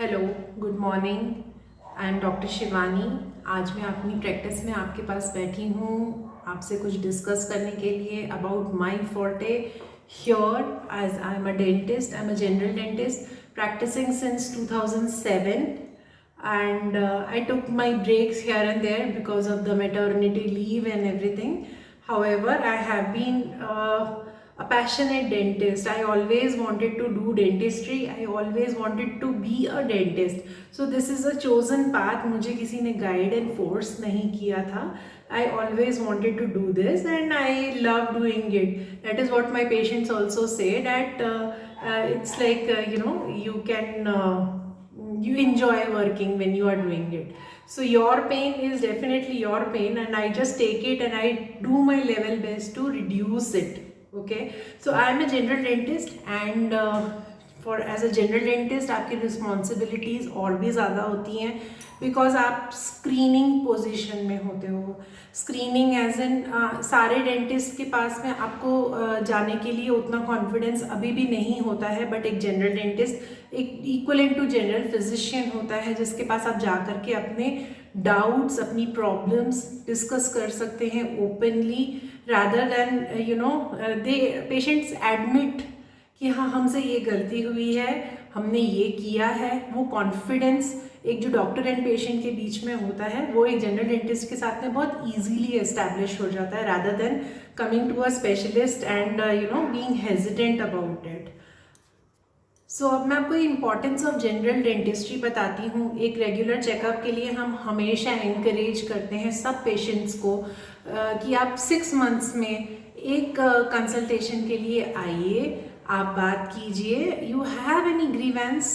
Hello, good morning. I am doctor Shivani. आज मैं अपनी प्रैक्टिस में आपके पास बैठी हूँ आपसे कुछ डिस्कस करने के लिए about my forte here as I am a dentist. I am a general dentist practicing since 2007, and I took my breaks here and there because of the maternity leave and everything. However, I have been a passionate dentist. I always wanted to do dentistry. I always wanted to be a dentist. So this is a chosen path. मुझे किसी ने guide and force नहीं किया था. I always wanted to do this and I love doing it. That is what my patients also say, that it's like you enjoy working when you are doing it. So your pain is definitely your pain, and I just take it and I do my level best to reduce it. Okay, so I am a general dentist, and for as a general dentist आपकी responsibilities और भी ज़्यादा होती हैं, because आप screening position में होते हो. स्क्रीनिंग एज इन सारे डेंटिस्ट के पास में आपको जाने के लिए उतना कॉन्फिडेंस अभी भी नहीं होता है, बट एक जनरल डेंटिस्ट एक इक्वलेंट टू जनरल फिजिशियन होता है जिसके पास आप जा कर के अपने डाउट्स, अपनी प्रॉब्लम्स डिस्कस कर सकते हैं openly, rather than the patients admit कि हाँ हमसे ये गलती हुई है, हमने ये किया है. वो कॉन्फिडेंस एक जो डॉक्टर एंड पेशेंट के बीच में होता है वो एक जनरल डेंटिस्ट के साथ में बहुत ईजीली एस्टैब्लिश हो जाता है, rather than coming to a specialist and being hesitant about it. So अब मैं आपको इम्पॉर्टेंस ऑफ जनरल डेंटिस्ट्री बताती हूँ. एक रेगुलर चेकअप के लिए हम हमेशा इंकरेज करते हैं सब पेशेंट्स को कि आप 6 मंथ्स में एक कंसल्टेशन के लिए आइए, आप बात कीजिए. You have any grievance,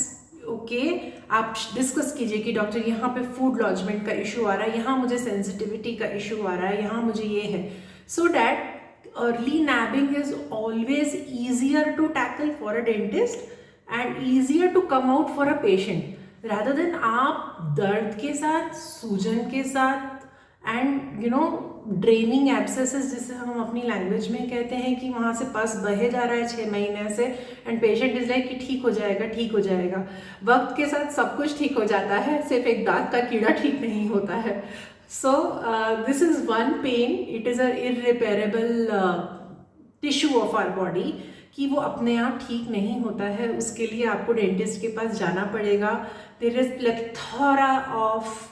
okay, आप डिस्कस कीजिए कि डॉक्टर यहाँ पे फूड लॉजमेंट का इशू आ रहा है, यहाँ मुझे सेंसिटिविटी का इशू आ रहा है, यहाँ मुझे ये है. So that early nabbing is always easier to tackle for a dentist and easier to come out for a patient, rather than आप दर्द के साथ, सूजन के साथ एंड ड्रेनिंग एब्सेसेस जिसे हम अपनी लैंग्वेज में कहते हैं कि वहाँ से पस बहे जा रहा है 6 महीने से, एंड पेशेंट इज लाइक कि ठीक हो जाएगा, ठीक हो जाएगा. वक्त के साथ सब कुछ ठीक हो जाता है, सिर्फ एक दांत का कीड़ा ठीक नहीं होता है. So this is one pain, it is a irreparable tissue of our body कि वो अपने आप ठीक नहीं होता है. उसके लिए आपको डेंटिस्ट के पास जाना पड़ेगा. There is plethora of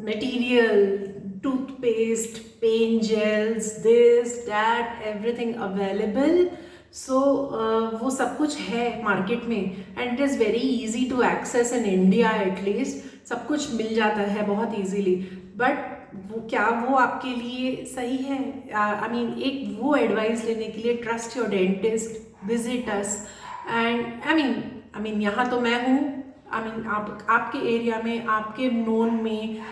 material, toothpaste, pain gels, this, that, everything available. So वो सब कुछ है मार्केट में, and it is very easy to access in India at least. सब कुछ मिल जाता है बहुत easily, but वो क्या वो आपके लिए सही है? I mean एक वो एडवाइस लेने के लिए trust your dentist, visit us, and I mean यहाँ तो मैं हूँ. I mean आपके एरिया में, आपके नोन में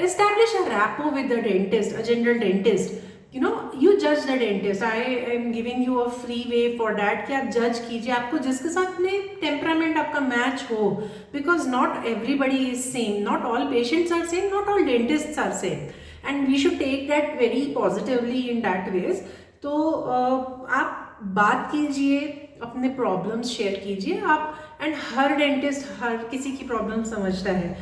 establish a rapport with the dentist, a general dentist. You judge the dentist. I am giving you a free way for that कि आप जज कीजिए आपको जिसके साथ में टेम्परामेंट आपका मैच हो, because not everybody is same, not all patients are same, not all dentists are same, and we should take that very positively in that ways. तो आप बात कीजिए, अपने प्रॉब्लम्स शेयर कीजिए आप, एंड हर डेंटिस्ट हर किसी की प्रॉब्लम समझता है.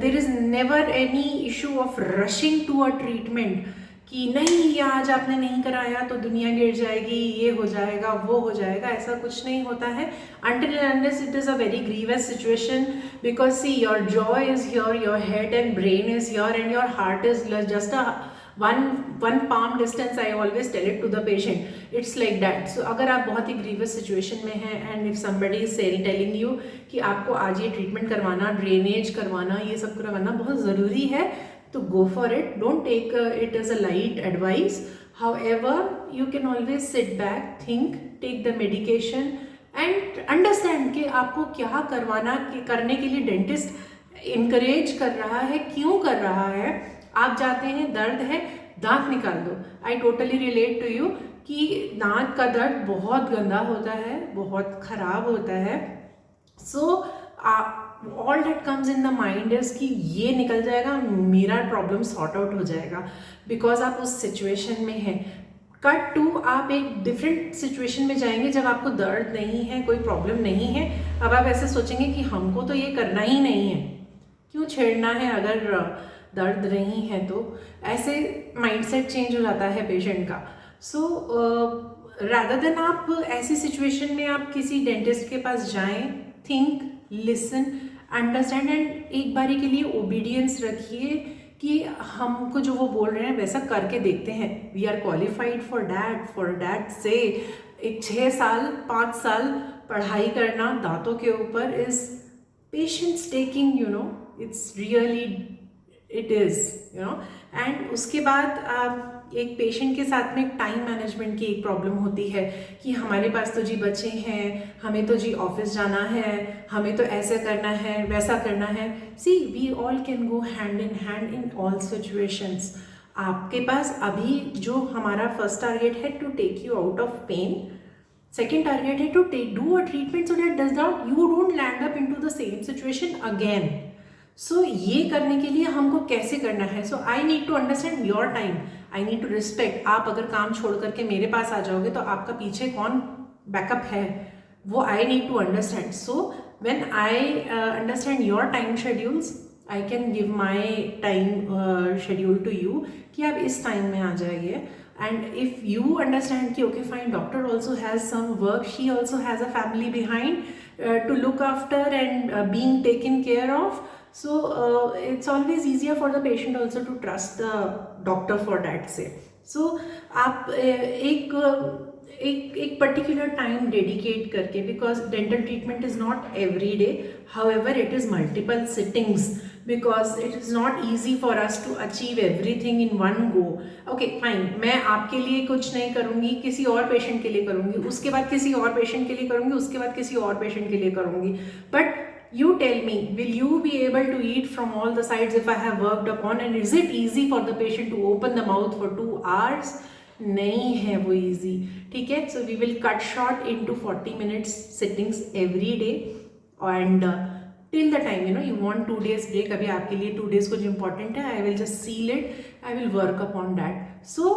There is never any issue of rushing to a treatment कि नहीं ये आज आपने नहीं कराया तो दुनिया गिर जाएगी, ये हो जाएगा, वो हो जाएगा. ऐसा कुछ नहीं होता है until and unless it is a very grievous situation, because see your jaw is here, your head and brain is here, and your heart is just a one palm distance. I always tell it to the patient, it's like that. So अगर आप बहुत ही grievous situation में हैं and if somebody is telling you कि आपको आज ये treatment करवाना, ड्रेनेज करवाना, ये सब करवाना बहुत ज़रूरी है, तो go for it. Don't take it as a light advice. However, you can always sit back, think, take the medication and understand कि आपको क्या करने के लिए डेंटिस्ट इनकरेज कर रहा है, क्यों कर रहा है. आप जाते हैं, दर्द है, दांत निकाल दो. I totally relate to you कि दांत का दर्द बहुत गंदा होता है, बहुत खराब होता है. So all that comes in the mind is कि ये निकल जाएगा, मेरा प्रॉब्लम सॉर्ट आउट हो जाएगा, बिकॉज आप उस सिचुएशन में हैं. कट टू आप एक डिफरेंट सिचुएशन में जाएंगे जब आपको दर्द नहीं है, कोई प्रॉब्लम नहीं है। अब आप ऐसे सोचेंगे कि हमको तो ये करना ही नहीं है, क्यों छेड़ना है अगर दर्द नहीं है तो। ऐसे माइंडसेट चेंज हो जाता है पेशेंट का। सो रादर देन आप ऐसी सिचुएशन में आप किसी डेंटिस्ट के पास जाएं, थिंक, लिसन, अंडरस्टैंड एंड एक बारी के लिए ओबीडियंस रखिए कि हमको जो वो बोल रहे हैं वैसा करके देखते हैं। We are qualified for that से एक 6 साल 5 साल पढ़ाई करना दांतों के ऊपर is patience taking, you know, it's really it is, you know. And उसके बाद एक पेशेंट के साथ में टाइम मैनेजमेंट की एक प्रॉब्लम होती है कि हमारे पास तो जी बच्चे हैं, हमें तो जी ऑफिस जाना है, हमें तो ऐसे करना है, वैसा करना है। See we all can go hand in all situations. आपके पास अभी जो हमारा फर्स्ट टारगेट है to take you out of pain, second target है to do a treatment so that you don't land up into the same situation again. So ये करने के लिए हमको कैसे करना है? So I need to understand your time, I need to respect. आप अगर काम छोड़ करके मेरे पास आ जाओगे तो आपका पीछे कौन बैकअप है, वो I need to understand. So when I understand your time schedules, I can give my time schedule to you कि आप इस टाइम में आ जाइए। एंड इफ यू अंडरस्टैंड कि okay fine, doctor also has some work, she also has a family behind to look after and being taken care of. So it's always easier for the patient also to trust the doctor for that say. So आप एक particular time dedicate करके, because dental treatment is not every day, however it is multiple sittings, because it is not easy for us to achieve everything in one go. Okay fine, मैं आपके लिए कुछ नहीं करूँगी, किसी और पेशेंट के लिए करूँगी, उसके बाद किसी और पेशेंट के लिए करूँगी, उसके बाद किसी और पेशेंट के लिए करूँगी. But you tell me, will you be able to eat from all the sides if I have worked upon, and is it easy for the patient to open the mouth for 2 hours? नहीं है वो easy, ठीक है. So we will cut short into 40 minutes sittings every day, and till the time you want 2 days break. अभी आपके लिए 2 days कुछ important है, I will just seal it, I will work upon that. So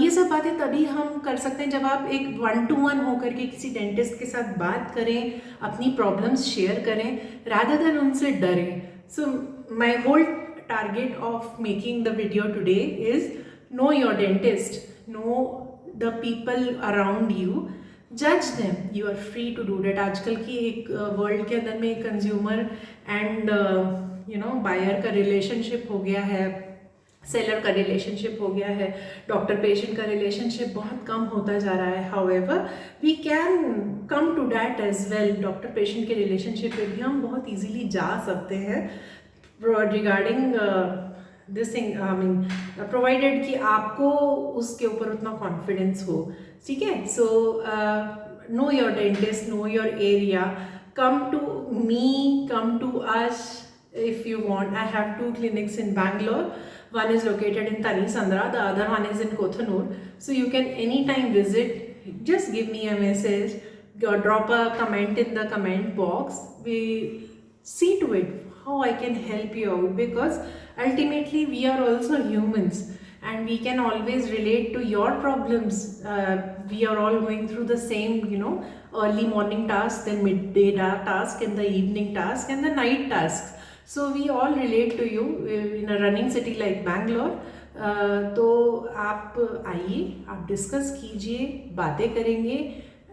ये सब बातें तभी हम कर सकते हैं जब आप एक 1-to-1 होकर के किसी डेंटिस्ट के साथ बात करें, अपनी प्रॉब्लम्स शेयर करें, रादर देन उनसे डरें. So my whole target of making the video today is know your dentist, know the people around you, जज them, you are free to do that. आजकल की एक वर्ल्ड के अंदर में कंज्यूमर एंड बायर का रिलेशनशिप हो गया है, सेलर का रिलेशनशिप हो गया है, डॉक्टर पेशेंट का रिलेशनशिप बहुत कम होता जा रहा है. However we can come to that as well. Doctor patient के रिलेशनशिप पे भी हम बहुत इजीली जा सकते हैं regarding this thing, I mean provided कि आपको उसके ऊपर उतना कॉन्फिडेंस हो, ठीक है. So know your dentist, know your area, come to me, come to us if you want. I have 2 clinics in Bangalore. One is located in Tanisandra, the other one is in Kothanur. So you can anytime visit. Just give me a message, or drop a comment in the comment box. We see to it how I can help you out, because ultimately we are also humans and we can always relate to your problems. We are all going through the same, early morning task, then midday task, and the evening task, and the night tasks. So we all relate to you in a running city like Bangalore. तो आप आइए, आप discuss कीजिए, बातें करेंगे,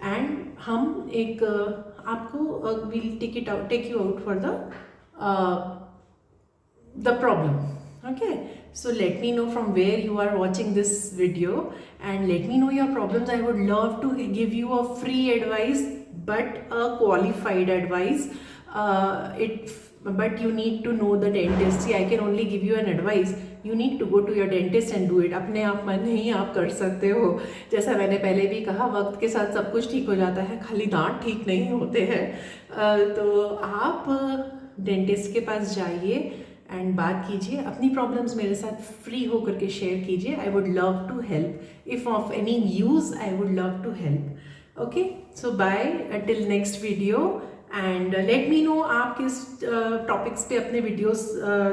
and हम एक आपको will take you out for the problem. Okay, so let me know from where you are watching this video, and let me know your problems. I would love to give you a free advice, but a qualified advice. But you need to know the dentist. See, I can only give you an advice. You need to go to your dentist and do it. अपने आप मन नहीं आप कर सकते हो. जैसा मैंने पहले भी कहा, वक्त के साथ सब कुछ ठीक हो जाता है, खाली दांत ठीक नहीं होते हैं. तो आप डेंटिस्ट के पास जाइए एंड बात कीजिए, अपनी प्रॉब्लम्स मेरे साथ फ्री होकर के शेयर कीजिए. I would love to help. If of any use, I would love to help. Okay, so bye till next video, and let me know आप किस टॉपिक्स पे अपने वीडियोस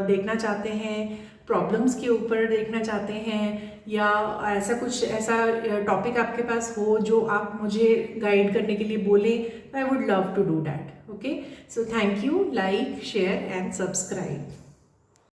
देखना चाहते हैं, प्रॉब्लम्स के ऊपर देखना चाहते हैं, या ऐसा कुछ ऐसा टॉपिक आपके पास हो जो आप मुझे गाइड करने के लिए बोले, I would love to do that. Okay, so thank you. Like, share and subscribe.